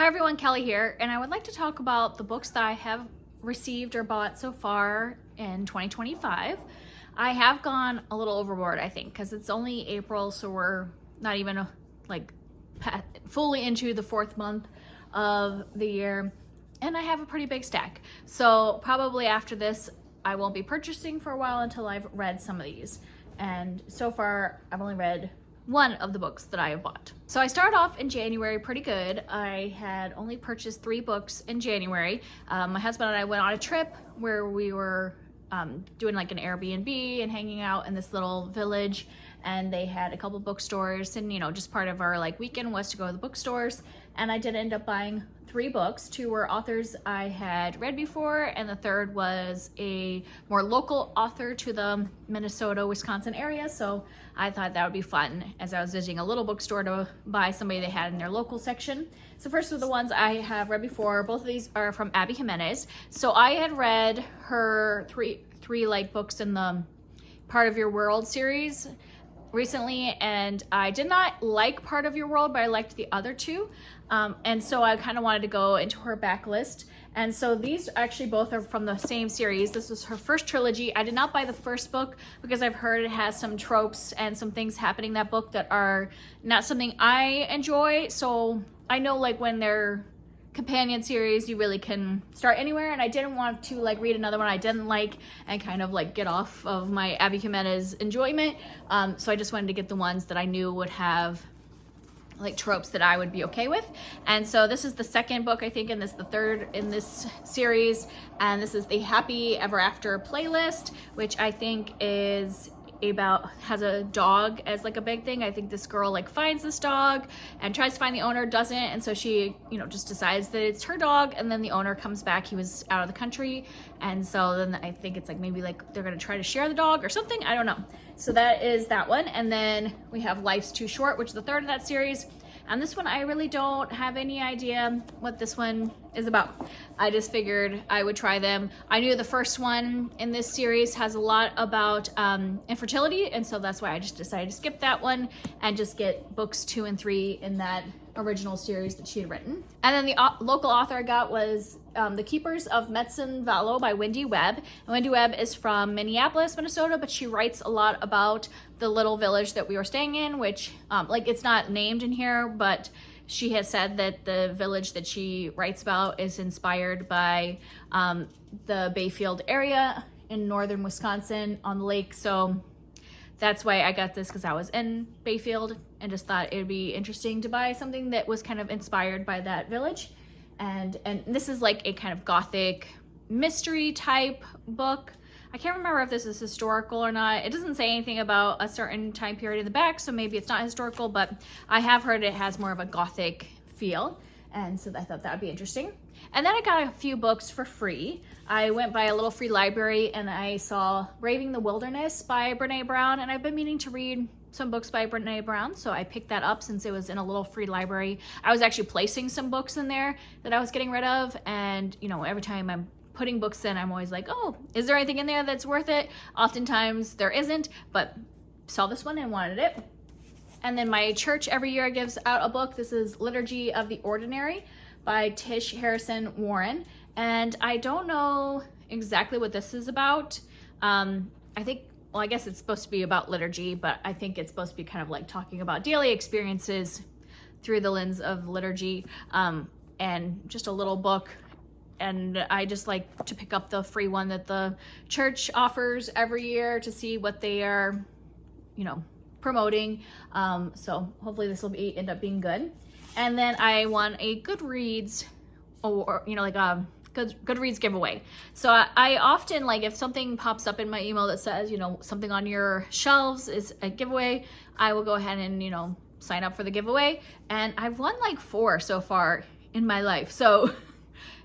Hi everyone, Kelly here, and I would like to talk about the books that I have received or bought so far in 2025. I have gone a little overboard, I think, because it's only April, so we're not even fully into the fourth month of the year, and I have a pretty big stack. So probably after this, I won't be purchasing for a while until I've read some of these. And so far, I've only read one of the books that I have bought. So I started off in January pretty good. I had only purchased 3 books in January. My husband and I went on a trip where we were doing like an Airbnb and hanging out in this little village, and they had a couple bookstores, and just part of our like weekend was to go to the bookstores. And I did end up buying 3 books. 2 were authors I had read before, and the third was a more local author to the Minnesota, Wisconsin area. So I thought that would be fun as I was visiting a little bookstore to buy somebody they had in their local section. So first of the ones I have read before, both of these are from Abby Jimenez. So I had read her three like books in the Part of Your World series recently, and I did not like Part of Your World, but I liked the other 2. And so I kind of wanted to go into her backlist. And so these actually both are from the same series. This was her first trilogy. I did not buy the first book because I've heard it has some tropes and some things happening in that book that are not something I enjoy. So I know like when they're companion series, you really can start anywhere, and I didn't want to like read another one I didn't like and kind of like get off of my Abby Jimenez enjoyment. So I just wanted to get the ones that I knew would have like tropes that I would be okay with. And so this is the second book, I think, and this is the third in this series. And this is the Happy Ever After playlist, which I think is has a dog as like a big thing. I think this girl like finds this dog and tries to find the owner, doesn't, and so she just decides that it's her dog, and then the owner comes back. He was out of the country, and so then I think it's like maybe like they're gonna try to share the dog or something, I don't know. So that is that one. And then we have Life's Too Short, which is the third of that series. And this one, I really don't have any idea what this one is about. I just figured I would try them. I knew the first one in this series has a lot about infertility, and so that's why I just decided to skip that one and just get books 2 and 3 in that original series that she had written. And then the local author I got was The Keepers of Medicine Valley by Wendy Webb. And Wendy Webb is from Minneapolis, Minnesota, but she writes a lot about the little village that we were staying in, which like it's not named in here, but she has said that the village that she writes about is inspired by the Bayfield area in northern Wisconsin on the lake. So that's why I got this, because I was in Bayfield and just thought it would be interesting to buy something that was kind of inspired by that village. And this is like a kind of gothic mystery type book. I can't remember if this is historical or not. It doesn't say anything about a certain time period in the back, so maybe it's not historical, but I have heard it has more of a gothic feel. And so I thought that would be interesting. And then I got a few books for free. I went by a little free library and I saw Braving the Wilderness by Brene Brown, and I've been meaning to read some books by Brene Brown, so I picked that up since it was in a little free library. I was actually placing some books in there that I was getting rid of, and every time I'm putting books in, I'm always like, oh, is there anything in there that's worth it? Oftentimes there isn't, but saw this one and wanted it. And then my church every year gives out a book. This is Liturgy of the Ordinary by Tish Harrison Warren. And I don't know exactly what this is about. I guess it's supposed to be about liturgy, but I think it's supposed to be kind of like talking about daily experiences through the lens of liturgy, and just a little book. And I just like to pick up the free one that the church offers every year to see what they are, promoting. So hopefully this will end up being good. And then I won a Goodreads, or like a Goodreads giveaway. So I often, like, if something pops up in my email that says something on your shelves is a giveaway, I will go ahead and sign up for the giveaway. And I've won like 4 so far in my life. So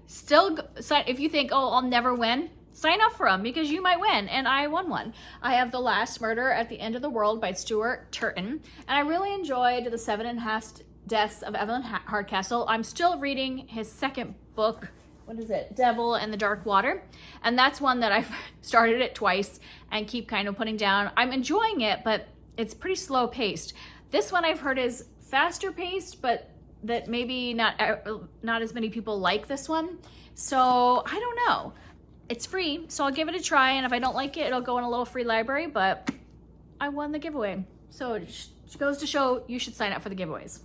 still, if you think, oh, I'll never win, sign up for them, because you might win. And I won one. I have The Last Murder at the End of the World by Stuart Turton, and I really enjoyed The 7.5 Deaths of Evelyn Hardcastle. I'm still reading his second book. What is it? Devil and the Dark Water. And that's one that I've started it twice and keep kind of putting down. I'm enjoying it, but it's pretty slow paced. This one I've heard is faster paced, but that maybe not as many people like this one. So I don't know. It's free, so I'll give it a try, and if I don't like it, it'll go in a little free library, but I won the giveaway. So it goes to show you should sign up for the giveaways.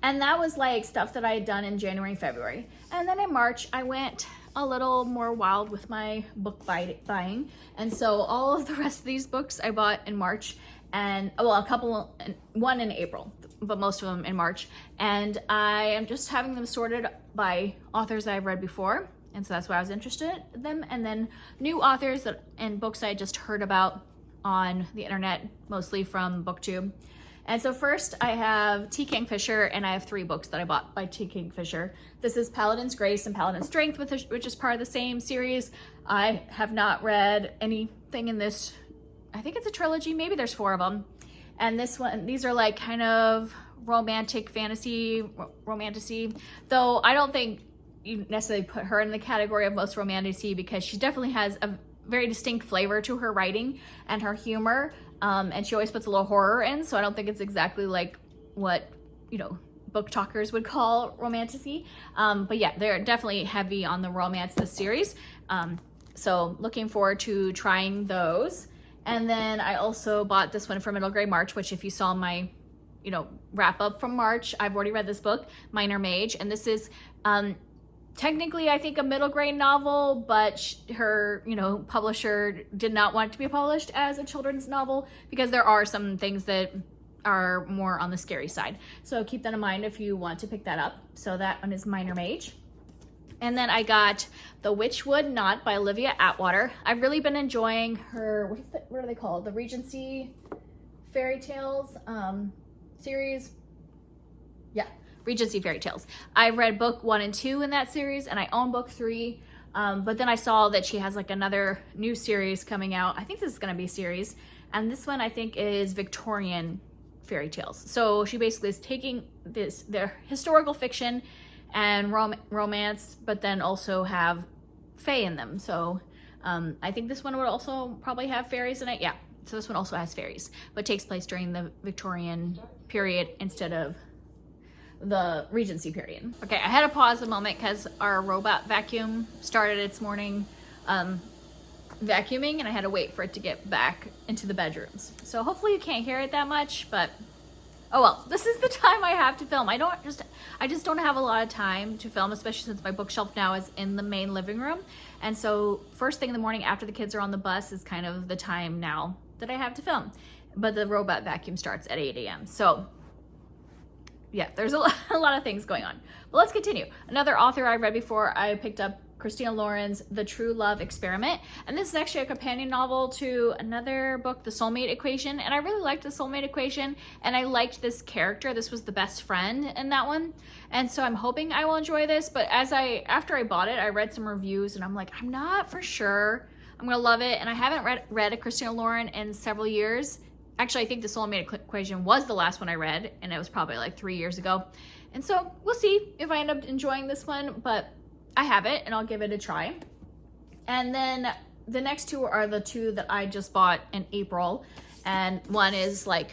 And that was like stuff that I had done in January and February. And then in March, I went a little more wild with my book buying. And so all of the rest of these books I bought in March, and well, one in April, but most of them in March. And I am just having them sorted by authors I've read before. And so that's why I was interested in them. And then new authors and books I just heard about on the internet, mostly from BookTube. And so first I have T. Kingfisher, and I have 3 books that I bought by T. Kingfisher. This is Paladin's Grace and Paladin's Strength, which is part of the same series. I have not read anything in this. I think it's a trilogy. Maybe there's 4 of them. And these are like kind of romantic fantasy, though I don't think you necessarily put her in the category of most romantic because she definitely has a very distinct flavor to her writing and her humor. And she always puts a little horror in, so I don't think it's exactly like what, book talkers would call romantic-y. But yeah, they're definitely heavy on the romance, this series. So looking forward to trying those. And then I also bought this one for Middle Grade March, which if you saw my, wrap up from March, I've already read this book, Minor Mage. And this is technically, I think, a middle grade novel, but her, publisher did not want it to be published as a children's novel because there are some things that are more on the scary side. So keep that in mind if you want to pick that up. So that one is Minor Mage. And then I got The Witchwood Knot by Olivia Atwater. I've really been enjoying her, what are they called? The Regency Fairy Tales series. Yeah. Regency Fairy Tales. I read book 1 and 2 in that series, and I own book 3. But then I saw that she has like another new series coming out. I think this is going to be a series. And this one I think is Victorian Fairy Tales. So she basically is taking their historical fiction and romance, but then also have fae in them. So I think this one would also probably have fairies in it. Yeah. So this one also has fairies, but takes place during the Victorian period instead of the Regency period. Okay, I had to pause a moment because our robot vacuum started its morning vacuuming, and I had to wait for it to get back into the bedrooms. So hopefully you can't hear it that much, but oh well, this is the time I have to film. I just don't have a lot of time to film, especially since my bookshelf now is in the main living room. And so first thing in the morning after the kids are on the bus is kind of the time now that I have to film. But the robot vacuum starts at 8 a.m. So yeah, there's a lot of things going on. But let's continue. Another author I read before, I picked up Christina Lauren's The True Love Experiment. And this is actually a companion novel to another book, The Soulmate Equation. And I really liked The Soulmate Equation, and I liked this character. This was the best friend in that one. And so I'm hoping I will enjoy this. But after I bought it, I read some reviews, and I'm like, I'm not for sure I'm gonna love it. And I haven't read a Christina Lauren in several years. Actually, I think The Soulmate Equation was the last one I read, and it was probably like 3 years ago. And so we'll see if I end up enjoying this one, but I have it, and I'll give it a try. And then the next 2 are the 2 that I just bought in April. And one is like,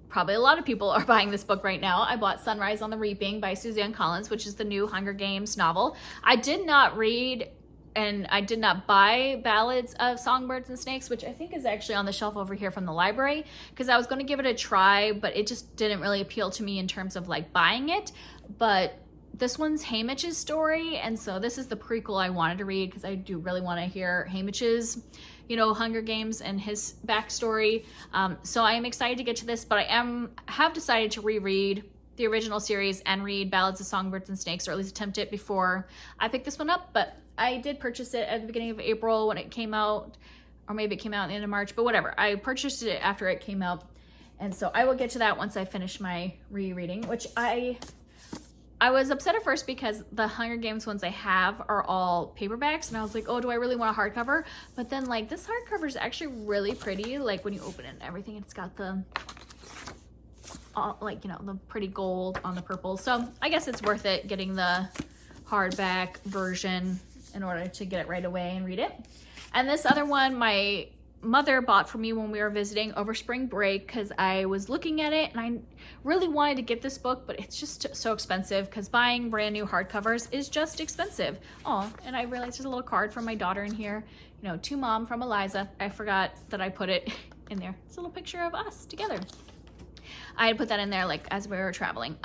probably a lot of people are buying this book right now. I bought Sunrise on the Reaping by Suzanne Collins, which is the new Hunger Games novel. I did not read and I did not buy Ballads of Songbirds and Snakes, which I think is actually on the shelf over here from the library, because I was going to give it a try, but it just didn't really appeal to me in terms of like buying it. But this one's Haymitch's story, and so this is the prequel I wanted to read because I do really want to hear Haymitch's, Hunger Games and his backstory. So I am excited to get to this, but I have decided to reread the original series and read Ballads of Songbirds and Snakes, or at least attempt it before I pick this one up. But I did purchase it at the beginning of April when it came out, or maybe it came out at the end of March, but whatever. I purchased it after it came out, and so I will get to that once I finish my rereading, which I was upset at first because the Hunger Games ones I have are all paperbacks, and I was like, oh, do I really want a hardcover? But then like this hardcover is actually really pretty. Like when you open it and everything, it's got the the pretty gold on the purple. So I guess it's worth it getting the hardback version in order to get it right away and read it. And this other one, my mother bought for me when we were visiting over spring break, because I was looking at it and I really wanted to get this book, but it's just so expensive because buying brand new hardcovers is just expensive. Oh, and I realized there's a little card from my daughter in here, you know, to mom from Eliza. I forgot that I put it in there. It's a little picture of us together. I had put that in there like as we were traveling.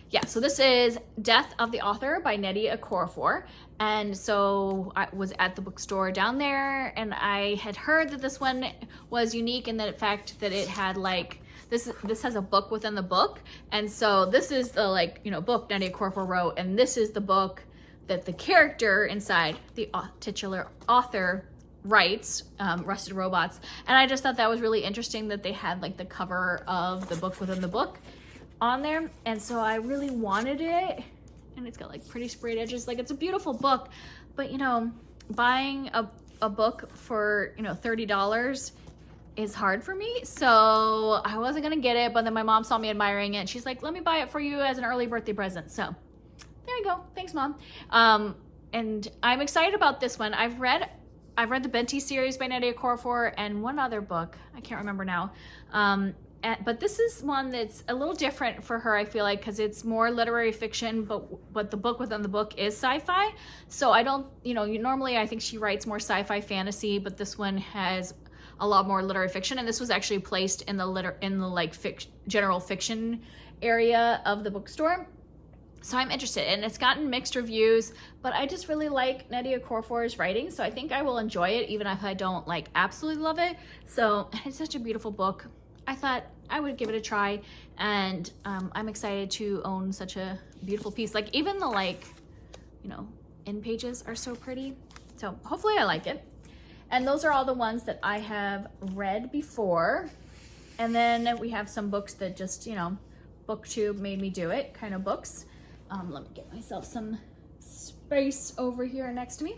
Yeah, so this is Death of the Author by Nnedi Okorafor. And so I was at the bookstore down there, and I had heard that this one was unique in the fact that it had like, this has a book within the book. And so this is the like, you know, book Nnedi Okorafor wrote, and this is the book that the character inside, the titular author, writes, Rusted Robots. And I just thought that was really interesting that they had like the cover of the book within the book on there, and so I really wanted it. And it's got like pretty sprayed edges. Like, it's a beautiful book, but you know, buying a book for, you know, $30 is hard for me, so I wasn't gonna get it. But then my mom saw me admiring it and she's like, let me buy it for you as an early birthday present. So there you go. Thanks, Mom. And I'm excited about this one. I've read the Benti series by Nnedi Okorafor and one other book, I can't remember now. But this is one that's a little different for her, I feel like, because it's more literary fiction, but the book within the book is sci-fi. So I don't, you know, normally I think she writes more sci-fi fantasy, but this one has a lot more literary fiction, and this was actually placed in the general fiction area of the bookstore. So I'm interested, and it's gotten mixed reviews, but I just really like Nnedi Okorafor's writing, so I think I will enjoy it, even if I don't like absolutely love it. So it's such a beautiful book. I thought I would give it a try, and I'm excited to own such a beautiful piece. Like, even the, like, you know, end pages are so pretty. So hopefully I like it. And those are all the ones that I have read before. And then we have some books that just, you know, BookTube made me do it kind of books. Let me get myself some space over here next to me.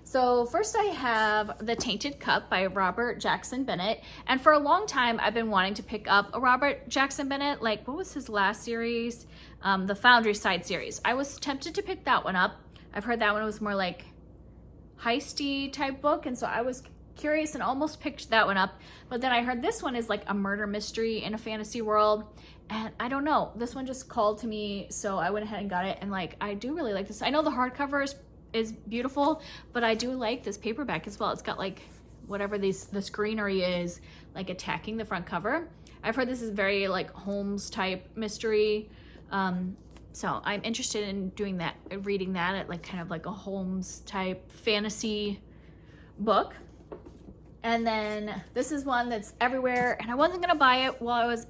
So first I have The Tainted Cup by Robert Jackson Bennett. And for a long time, I've been wanting to pick up a Robert Jackson Bennett. Like, what was his last series? The Foundry Side series. I was tempted to pick that one up. I've heard that one was more like heisty type book. And so I was curious and almost picked that one up. But then I heard this one is like a murder mystery in a fantasy world. And I don't know, this one just called to me. So I went ahead and got it. And like, I do really like this. I know the hardcover is beautiful, but I do like this paperback as well. It's got like whatever this greenery is like attacking the front cover. I've heard this is very like Holmes type mystery. So I'm interested in doing that, reading that at like kind of like a Holmes type fantasy book. And then this is one that's everywhere, and I wasn't gonna buy it while I was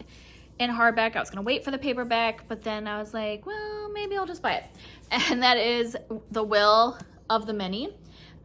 in hardback. I was gonna wait for the paperback, but then I was like, well, maybe I'll just buy it. And that is The Will of the Many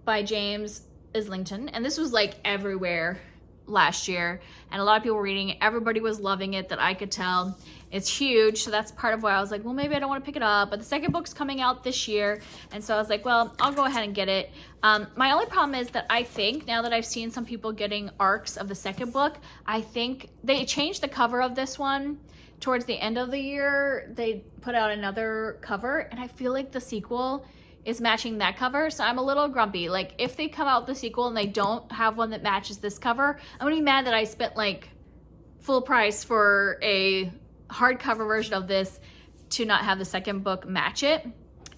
by James Islington. And this was like everywhere last year, and a lot of people were reading it. Everybody was loving it, that I could tell. It's huge, so that's part of why I was like, well, maybe I don't want to pick it up. But the second book's coming out this year, and so I was like, well, I'll go ahead and get it. My only problem is that I think, now that I've seen some people getting arcs of the second book, I think they changed the cover of this one. Towards the end of the year, they put out another cover, and I feel like the sequel is matching that cover, so I'm a little grumpy. Like, if they come out with the sequel and they don't have one that matches this cover, I'm gonna be mad that I spent like full price for a hardcover version of this to not have the second book match it.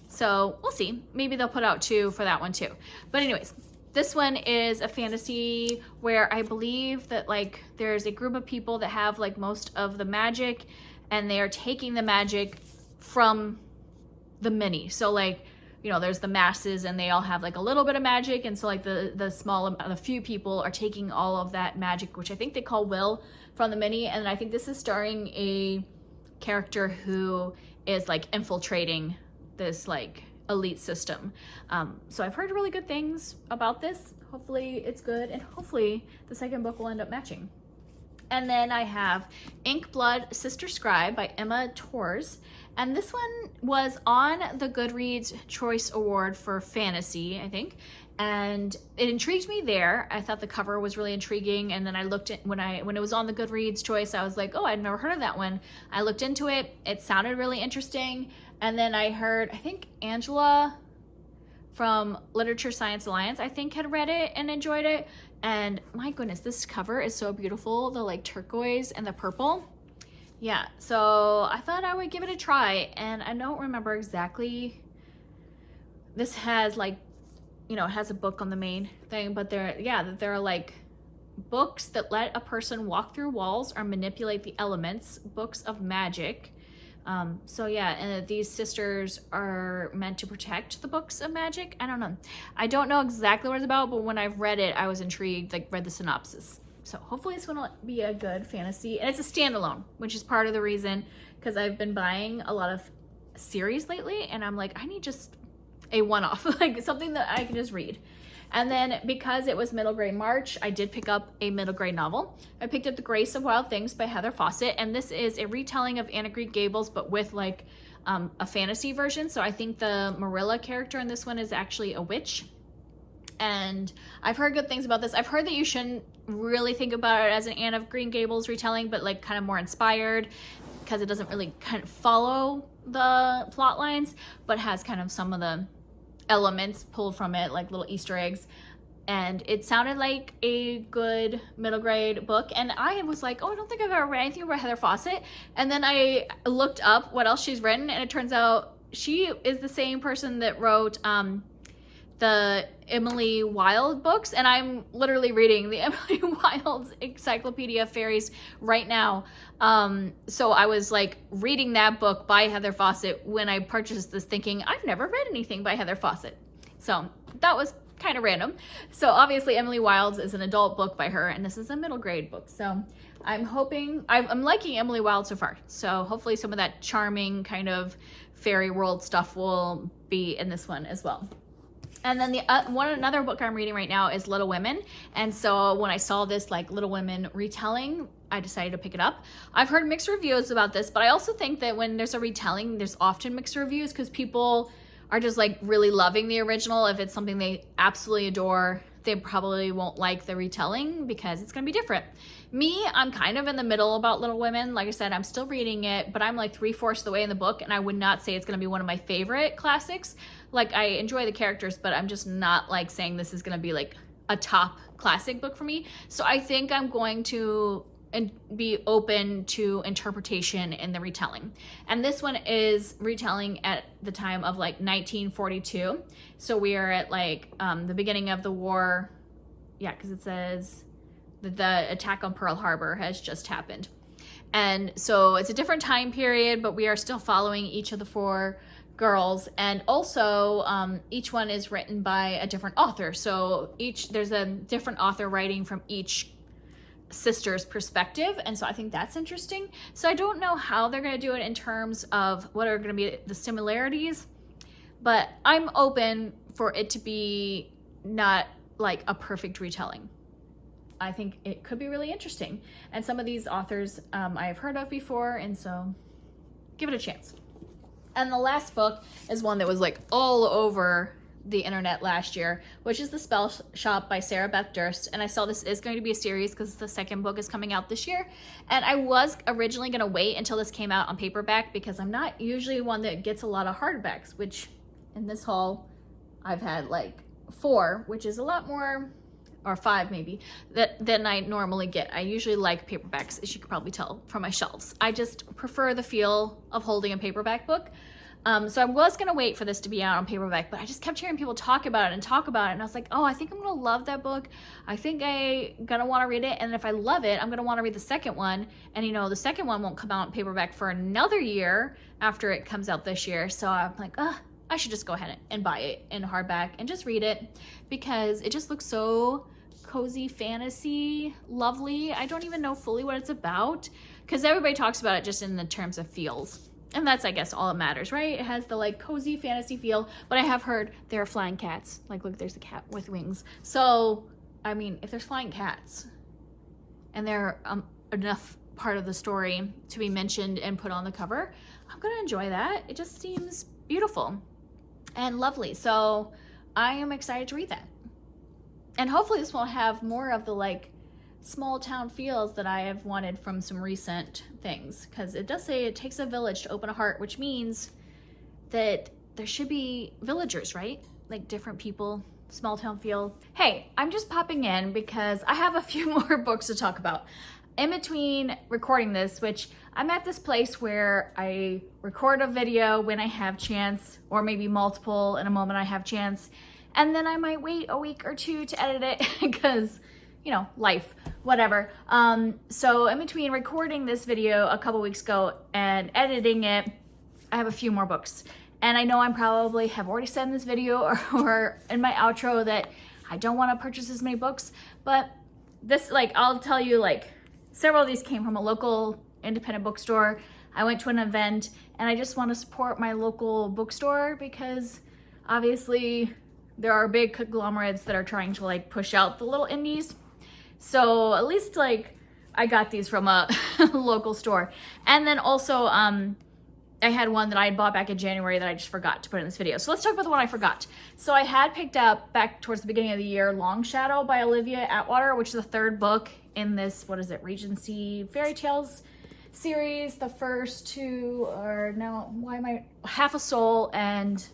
So we'll see. Maybe they'll put out two for that one too. But anyways, this one is a fantasy where I believe that like there's a group of people that have like most of the magic, and they are taking the magic from the many. So like, you know, there's the masses and they all have like a little bit of magic, and so like the few people are taking all of that magic, which I think they call will, from the many. And I think this is starring a character who is like infiltrating this like elite system. So I've heard really good things about this. Hopefully it's good, and hopefully the second book will end up matching. And then I have Inkblood Sister Scribe by Emma Torres. And this one was on the Goodreads Choice Award for Fantasy, I think. And it intrigued me there. I thought the cover was really intriguing. And then I looked at, when it was on the Goodreads Choice, I was like, oh, I'd never heard of that one. I looked into it. It sounded really interesting. And then I heard, I think Angela from Literature Science Alliance, I think, had read it and enjoyed it. And my goodness, this cover is so beautiful. The like turquoise and the purple. Yeah, so I thought I would give it a try. And I don't remember exactly. This has like, you know, it has a book on the main thing, but there are like books that let a person walk through walls or manipulate the elements, books of magic. So yeah, and these sisters are meant to protect the books of magic. I don't know. I don't know exactly what it's about, but when I've read it, I was intrigued, like read the synopsis. So hopefully it's gonna be a good fantasy. And it's a standalone, which is part of the reason, because I've been buying a lot of series lately, and I'm like, I need just a one-off, like something that I can just read. And then because it was middle grade March, I did pick up a middle grade novel. I picked up The Grace of Wild Things by Heather Fawcett, and this is a retelling of Anne of Green Gables, but with like a fantasy version. So I think the Marilla character in this one is actually a witch. And I've heard good things about this. I've heard that you shouldn't really think about it as an Anne of Green Gables retelling, but like kind of more inspired, because it doesn't really kind of follow the plot lines, but has kind of some of the elements pulled from it, like little Easter eggs. And it sounded like a good middle grade book, and I was like, oh, I don't think I've ever read anything about Heather Fawcett. And then I looked up what else she's written, and it turns out she is the same person that wrote the Emily Wilde books, and I'm literally reading the Emily Wilde Encyclopedia of Fairies right now. So I was like reading that book by Heather Fawcett when I purchased this, thinking I've never read anything by Heather Fawcett. So that was kind of random. So obviously Emily Wilde is an adult book by her, and this is a middle grade book. So I'm hoping, I'm liking Emily Wilde so far. So hopefully some of that charming kind of fairy world stuff will be in this one as well. And then another book I'm reading right now is Little Women. And so when I saw this like Little Women retelling, I decided to pick it up. I've heard mixed reviews about this, but I also think that when there's a retelling, there's often mixed reviews because people are just like really loving the original. If it's something they absolutely adore, they probably won't like the retelling because it's going to be different. Me, I'm kind of in the middle about Little Women. Like I said, I'm still reading it, but I'm like 3/4 of the way in the book, and I would not say it's going to be one of my favorite classics. Like, I enjoy the characters, but I'm just not like saying this is going to be like a top classic book for me. So I think I'm going to be open to interpretation in the retelling. And this one is retelling at the time of like 1942. So we are at like the beginning of the war. Yeah, because it says that the attack on Pearl Harbor has just happened. And so it's a different time period, but we are still following each of the 4 girls. And also each one is written by a different author. So there's a different author writing from each sister's perspective, and so I think that's interesting. So I don't know how they're going to do it in terms of what are going to be the similarities, but I'm open for it to be not like a perfect retelling. I think it could be really interesting, and some of these authors I've heard of before, and so give it a chance. And the last book is one that was like all over the internet last year, which is The Spell Shop by Sarah Beth Durst. And I saw this is going to be a series because the second book is coming out this year. And I was originally going to wait until this came out on paperback because I'm not usually one that gets a lot of hardbacks, which in this haul I've had like 4, which is a lot more, or 5 maybe, than I normally get. I usually like paperbacks, as you can probably tell from my shelves. I just prefer the feel of holding a paperback book. So I was going to wait for this to be out on paperback, but I just kept hearing people talk about it. And I was like, oh, I think I'm going to love that book. I think I'm going to want to read it. And if I love it, I'm going to want to read the second one. And you know, the second one won't come out on paperback for another year after it comes out this year. So I'm like, I should just go ahead and buy it in hardback and just read it because it just looks so cozy, fantasy, lovely. I don't even know fully what it's about because everybody talks about it just in the terms of feels. And that's, I guess, all that matters, right? It has the like cozy fantasy feel, but I have heard there are flying cats. Like, look, there's a cat with wings. So, I mean, if there's flying cats and they're enough part of the story to be mentioned and put on the cover, I'm going to enjoy that. It just seems beautiful and lovely. So I am excited to read that. And hopefully this will have more of the like small town feels that I have wanted from some recent things, because it does say it takes a village to open a heart, which means that there should be villagers, right? like different people, small town feel. Hey, I'm just popping in because I have a few more books to talk about. In between recording this, which I'm at this place where I record a video when I have chance, or maybe multiple in a moment I have chance, and then I might wait a week or two to edit it because, you know, life, whatever. So in between recording this video a couple weeks ago and editing it, I have a few more books. And I know I probably have already said in this video or in my outro that I don't want to purchase as many books, but this, like, I'll tell you, like, several of these came from a local independent bookstore. I went to an event and I just want to support my local bookstore because obviously there are big conglomerates that are trying to like push out the little indies. So at least like I got these from a local store. And then also I had one that I had bought back in January that I just forgot to put in this video. So let's talk about the one I forgot. So I had picked up back towards the beginning of the year Long Shadow by Olivia Atwater, which is the third book in this, what is it, Regency Fairy Tales series. The first two are now, why am I, Half a Soul and,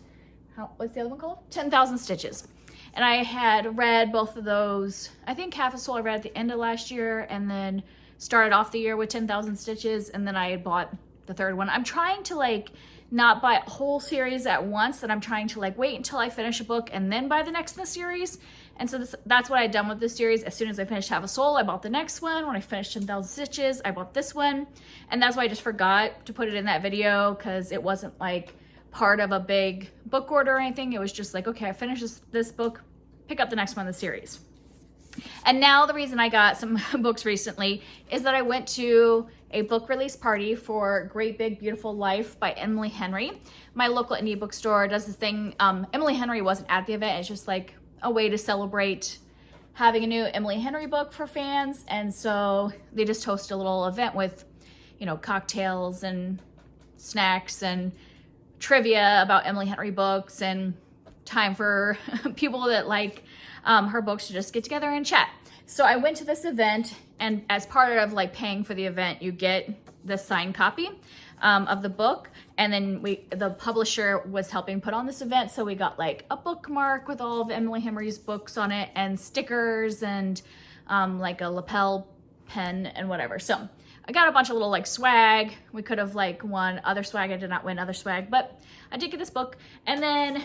what's the other one called? 10,000 Stitches. And I had read both of those. I think Half a Soul I read at the end of last year and then started off the year with 10,000 Stitches, and then I had bought the third one. I'm trying to like not buy a whole series at once, and I'm trying to like wait until I finish a book and then buy the next in the series. And so that's what I'd done with this series. As soon as I finished Half a Soul, I bought the next one. When I finished 10,000 Stitches, I bought this one. And that's why I just forgot to put it in that video, because it wasn't like part of a big book order or anything. It was just like, okay, I finished this book, pick up the next one in the series. And now the reason I got some books recently is that I went to a book release party for Great Big Beautiful Life by Emily Henry. My local indie bookstore does this thing. Emily Henry wasn't at the event. It's just like a way to celebrate having a new Emily Henry book for fans. And so they just hosted a little event with, you know, cocktails and snacks and trivia about Emily Henry books, and time for people that like her books to just get together and chat. So I went to this event, and as part of like paying for the event, you get the signed copy of the book. And then the publisher was helping put on this event. So we got like a bookmark with all of Emily Henry's books on it, and stickers, and like a lapel pen and whatever. So I got a bunch of little like swag. We could have like won other swag. I did not win other swag, but I did get this book. And then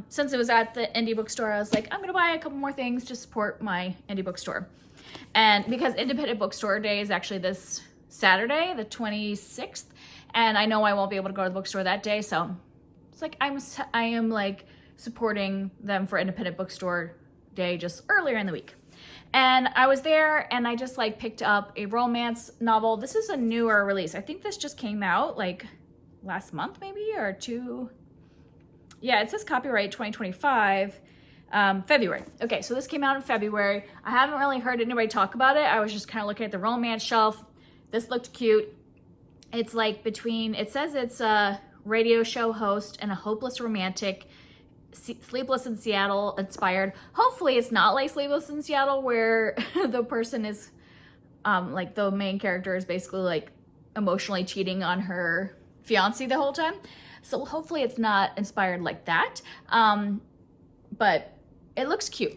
since it was at the indie bookstore, I was like, I'm gonna buy a couple more things to support my indie bookstore. And because Independent Bookstore Day is actually this Saturday, the 26th, and I know I won't be able to go to the bookstore that day, so it's like I am like supporting them for Independent Bookstore Day just earlier in the week. And I was there and I just like picked up a romance novel. This is a newer release. I think this just came out like last month maybe, or two. Yeah, it says copyright 2025, February. Okay, so this came out in February. I haven't really heard anybody talk about it. I was just kind of looking at the romance shelf. This looked cute. It's like between, it says it's a radio show host and a hopeless romantic, Sleepless in Seattle inspired. Hopefully it's not like Sleepless in Seattle where the person is, like the main character is basically like emotionally cheating on her fiance the whole time. So hopefully it's not inspired like that. But it looks cute.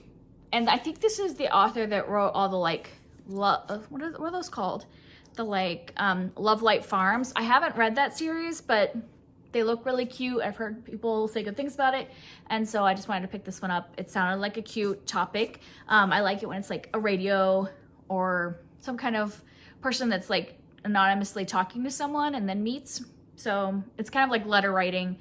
And I think this is the author that wrote all the like, what are those called? The like Love Light Farms. I haven't read that series, but they look really cute. I've heard people say good things about it. And so I just wanted to pick this one up. It sounded like a cute topic. I like it when it's like a radio or some kind of person that's like anonymously talking to someone and then meets. So it's kind of like letter writing,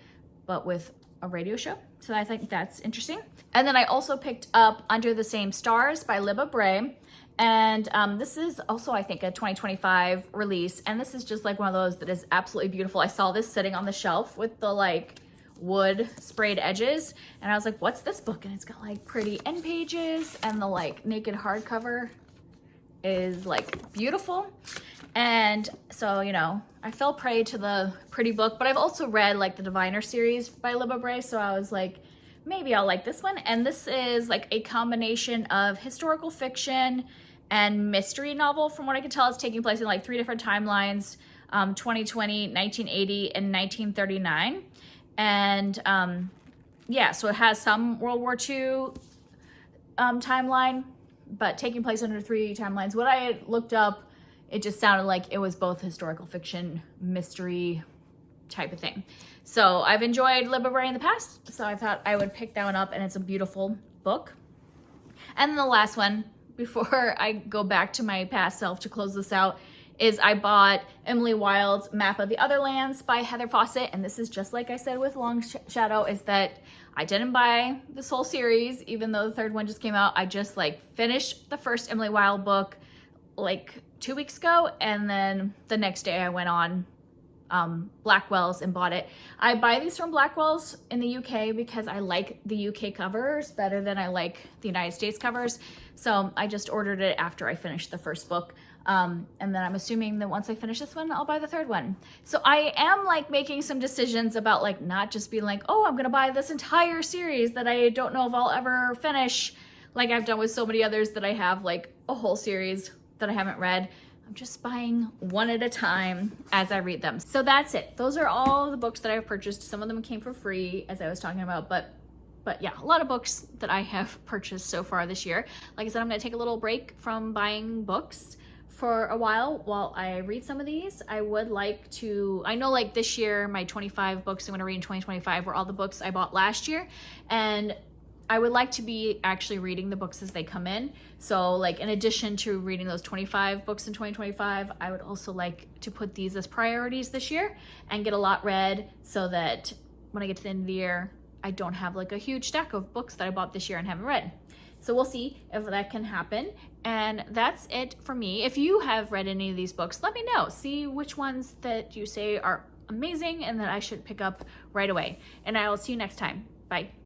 but with a radio show. So I think that's interesting. And then I also picked up Under the Same Stars by Libba Bray. And this is also, I think, a 2025 release. And this is just like one of those that is absolutely beautiful. I saw this sitting on the shelf with the like wood sprayed edges. And I was like, what's this book? And it's got like pretty end pages, and the like naked hardcover is like beautiful. And so, you know, I fell prey to the pretty book, but I've also read like the Diviner series by Libba Bray. So I was like, maybe I'll like this one. And this is like a combination of historical fiction and mystery novel. From what I can tell, it's taking place in like 3 different timelines, 2020, 1980, and 1939. And yeah, so it has some World War II timeline, but taking place under 3 timelines. What I had looked up, it just sounded like it was both historical fiction, mystery type of thing. So I've enjoyed Library in the past, so I thought I would pick that one up, and it's a beautiful book. And then the last one, before I go back to my past self to close this out, is I bought Emily Wilde's Map of the Other Lands by Heather Fawcett. And this is just like I said with Long Shadow, is that I didn't buy this whole series, even though the 3rd one just came out. I just like finished the first Emily Wilde book like 2 weeks ago, and then the next day I went on Blackwell's and bought it. I buy these from Blackwell's in the UK because I like the UK covers better than I like the United States covers. So I just ordered it after I finished the first book. And then I'm assuming that once I finish this one, I'll buy the 3rd one. So I am like making some decisions about like not just being like, oh, I'm gonna buy this entire series that I don't know if I'll ever finish, like I've done with so many others that I have like a whole series that I haven't read. I'm just buying one at a time as I read them. So that's it. Those are all the books that I've purchased. Some of them came for free, as I was talking about, but yeah, a lot of books that I have purchased so far this year. Like I said, I'm gonna take a little break from buying books for a while I read some of these. I would like to, I know like this year, my 25 books I'm gonna read in 2025 were all the books I bought last year. And I would like to be actually reading the books as they come in. So like in addition to reading those 25 books in 2025, I would also like to put these as priorities this year and get a lot read so that when I get to the end of the year, I don't have like a huge stack of books that I bought this year and haven't read. So we'll see if that can happen. And that's it for me. If you have read any of these books, let me know. See which ones that you say are amazing and that I should pick up right away. And I will see you next time. Bye.